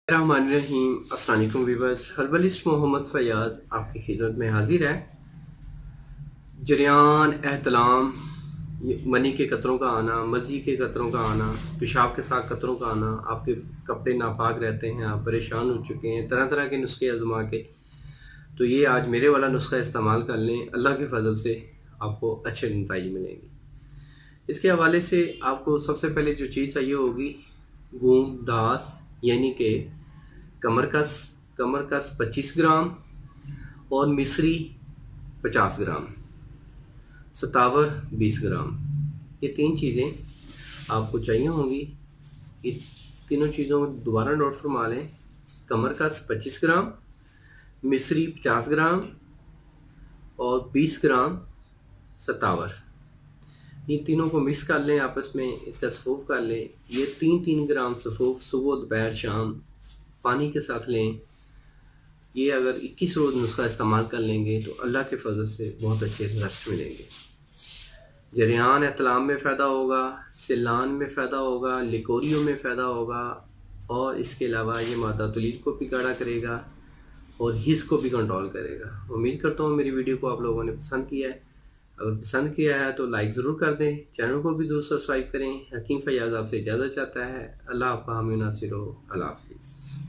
रहीम अस्सलाम वालेकुम viewers. Herbalist Mohammad Faiyaz आपकी खिदमत में हाजिर है। जरियान एहतलाम, मनी के कतरों का आना, मज़ी के कतरों का आना, पेशाब के साथ कतरों का आना, आपके कपड़े नापाक रहते हैं, आप परेशान हो चुके हैं तरह तरह के नुस्खे आजमा के, तो ये आज मेरे वाला नुस्खा इस्तेमाल कर लें। अल्लाह के फजल से आपको अच्छे नतीजे मिलेंगे। इसके हवाले से आपको सबसे पहले जो चीज़ चाहिए होगी, गूम दास यानी कि कमर कस 25 ग्राम और मिस्री 50 ग्राम, सतावर 20 ग्राम। ये तीन चीज़ें आपको चाहिए होंगी। ये तीनों चीज़ों को दोबारा नोट फरमा लें। कमरकस 25 ग्राम, मिस्री 50 ग्राम और 20 ग्राम सतावर। ये तीनों को मिक्स कर लें आपस में, इसका सफूफ कर लें। ये 3-3 ग्राम सफूफ सुबह दोपहर शाम पानी के साथ लें। ये अगर 21 रोज़ नुस्खा इस्तेमाल कर लेंगे तो अल्लाह के फजल से बहुत अच्छे रिजल्ट्स मिलेंगे। जरियान एतलाम में फ़ायदा होगा, सिलान में फ़ायदा होगा, लिकोरियो में फ़ायदा होगा, और इसके अलावा ये मादा तुलील को भी गाढ़ा करेगा और हिस्स को भी कंट्रोल करेगा। उम्मीद करता हूँ मेरी वीडियो को आप लोगों ने पसंद किया है। अगर पसंद किया है तो लाइक ज़रूर कर दें, चैनल को भी ज़रूर सब्सक्राइब करें। हकीम फैयाज़ आपसे इजाज़त चाहता है। अल्लाह आपका हामी नासिर हो। अल्लाह हाफ़िज़।